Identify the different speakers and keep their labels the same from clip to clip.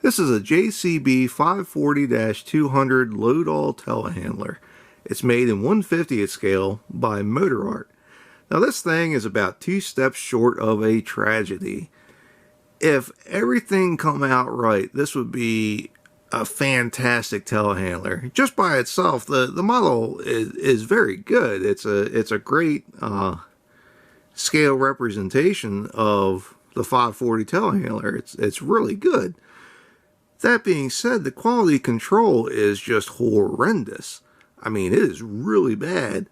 Speaker 1: This is a JCB 540-200 Loadall Telehandler. It's made in 1/50th scale by Motorart. Now this thing is about 2 steps short of a tragedy. If everything come out right, this would be a fantastic telehandler. Just by itself, the model is very good. It's a great scale representation of the 540 telehandler. It's really good. That being said, the quality control is just horrendous. I mean, it is really bad.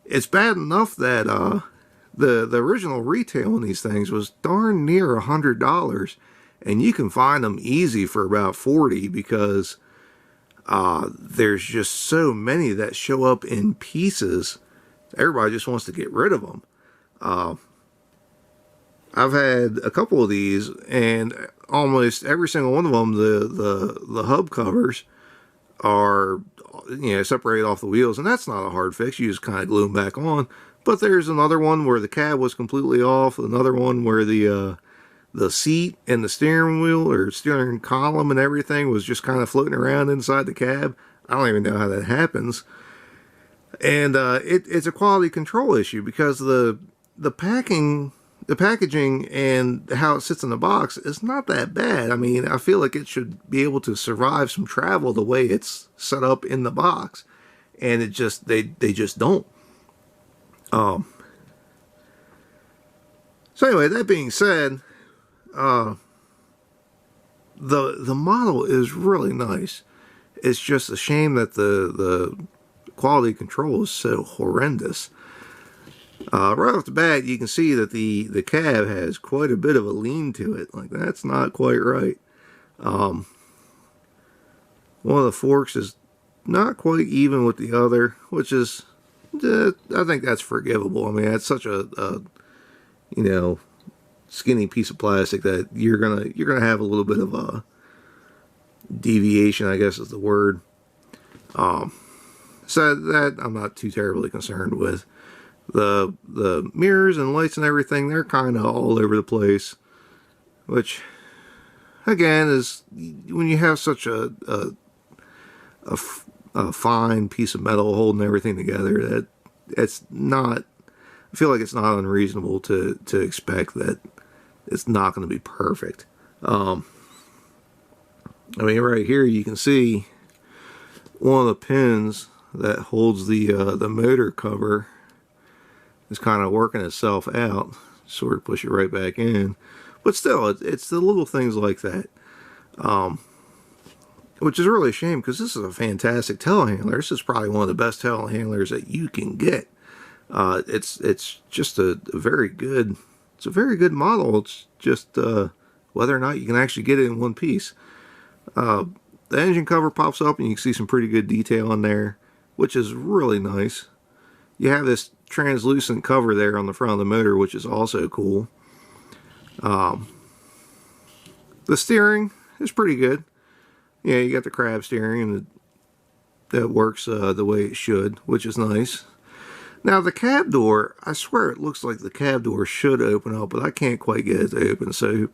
Speaker 1: It's bad enough that the original retail on these things was darn near $100, and you can find them easy for about $40 because there's just so many that show up in pieces. Everybody just wants to get rid of them. I've had a couple of these, and almost every single one of them, the hub covers are, you know, separated off the wheels, and that's not a hard fix. You just kind of glue them back on. But there's another one where the cab was completely off, another one where the seat and the steering wheel or steering column and everything was just kind of floating around inside the cab. I don't even know how that happens. And it's a quality control issue because the packaging and how it sits in the box is not that bad. I mean, I feel like it should be able to survive some travel the way it's set up in the box, and it just they just don't. So anyway, that being said, the model is really nice. It's just a shame that the quality control is so horrendous. Right off the bat, you can see that the cab has quite a bit of a lean to it. Like, that's not quite right. One of the forks is not quite even with the other, which is, I think that's forgivable. I mean, that's such a you know, skinny piece of plastic that you're gonna have a little bit of a deviation, I guess is the word. So that I'm not too terribly concerned with. The mirrors and lights and everything, they're kind of all over the place, which again is, when you have such a fine piece of metal holding everything together, that it's not, I feel like it's not unreasonable to expect that it's not going to be perfect. I mean, right here you can see one of the pins that holds the motor cover is kind of working itself out. Sort of push it right back in, but still, it's the little things like that, which is really a shame because this is a fantastic telehandler. This is probably one of the best telehandlers that you can get. It's just a very good. It's a very good model. It's just whether or not you can actually get it in one piece. The engine cover pops up, and you can see some pretty good detail in there, which is really nice. You have this translucent cover there on the front of the motor, which is also cool. The steering is pretty good. Yeah, you got the crab steering, and that works the way it should, which is nice. Now the cab door, I swear it looks like the cab door should open up, but I can't quite get it to open, so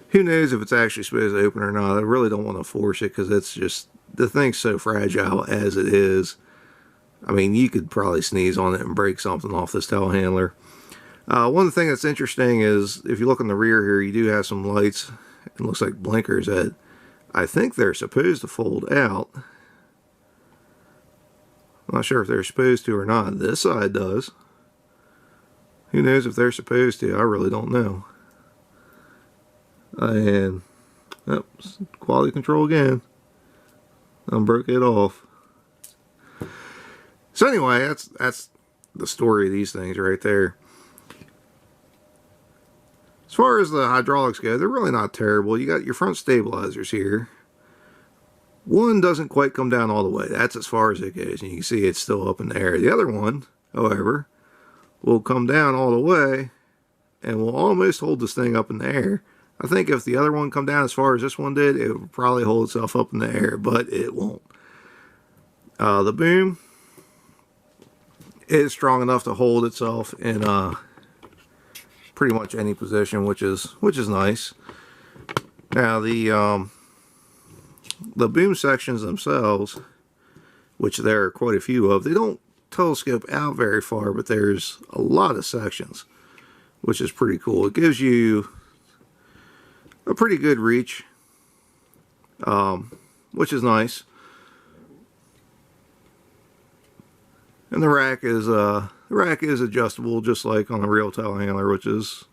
Speaker 1: who knows if it's actually supposed to open or not. I really don't want to force it because it's just, the thing's so fragile as it is. I mean, you could probably sneeze on it and break something off this telehandler. One of the things that's interesting is, if you look in the rear here, you do have some lights. It looks like blinkers that I think they're supposed to fold out. I'm not sure if they're supposed to or not. This side does. Who knows if they're supposed to? I really don't know. And oops, quality control again. I broke it off. So anyway, that's the story of these things right there. As far as the hydraulics go, they're really not terrible. You got your front stabilizers here. One doesn't quite come down all the way. That's as far as it goes, and you can see it's still up in the air. The other one, however, will come down all the way and will almost hold this thing up in the air. I think if the other one come down as far as this one did, it would probably hold itself up in the air, but it won't. The boom is strong enough to hold itself in pretty much any position, which is nice. Now the boom sections themselves, which there are quite a few of, they don't telescope out very far, but there's a lot of sections, which is pretty cool. It gives you a pretty good reach, which is nice. And the rack is adjustable, just like on a real telehandler, which is,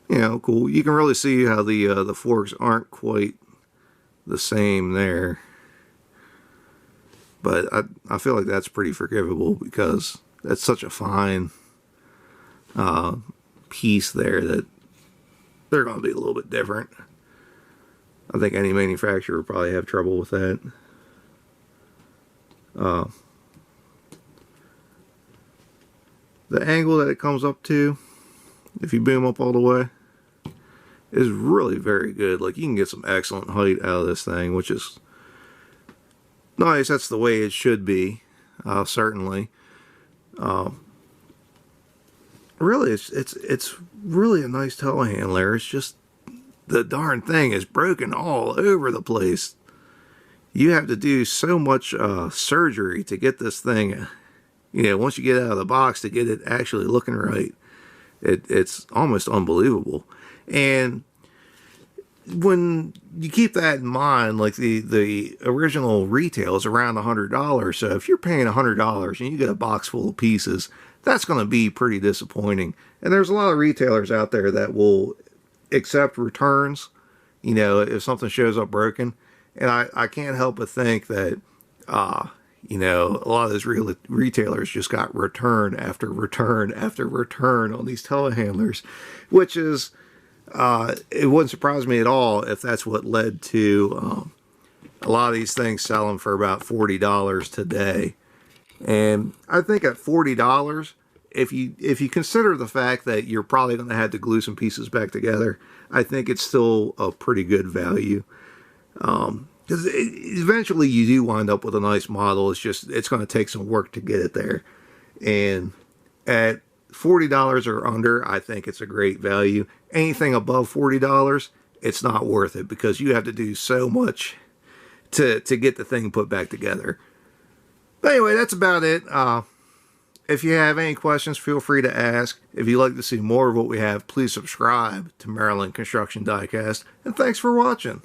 Speaker 1: you know, cool. You can really see how the forks aren't quite the same there, but I feel like that's pretty forgivable because that's such a fine piece there that they're going to be a little bit different. I think any manufacturer would probably have trouble with that. The angle that it comes up to, if you boom up all the way, is really very good. Like, you can get some excellent height out of this thing, which is nice. That's the way it should be, certainly. Really, it's really a nice telehandler. It's just the darn thing is broken all over the place. You have to do so much surgery to get this thing, you know, once you get out of the box, to get it actually looking right. It's almost unbelievable. And when you keep that in mind, like the original retail is around $100. So if you're paying $100 and you get a box full of pieces, that's going to be pretty disappointing. And there's a lot of retailers out there that will accept returns, you know, if something shows up broken. And I can't help but think that, you know, a lot of those retailers just got return after return after return on these telehandlers, which is, it wouldn't surprise me at all if that's what led to a lot of these things selling for about $40 today. And I think at $40, if you consider the fact that you're probably going to have to glue some pieces back together, I think it's still a pretty good value. Because eventually you do wind up with a nice model. It's just, it's going to take some work to get it there. And at $40 or under, I think it's a great value. Anything above $40, it's not worth it, because you have to do so much to get the thing put back together. But anyway, that's about it. If you have any questions, feel free to ask. If you'd like to see more of what we have, please subscribe to Maryland Construction Diecast. And thanks for watching.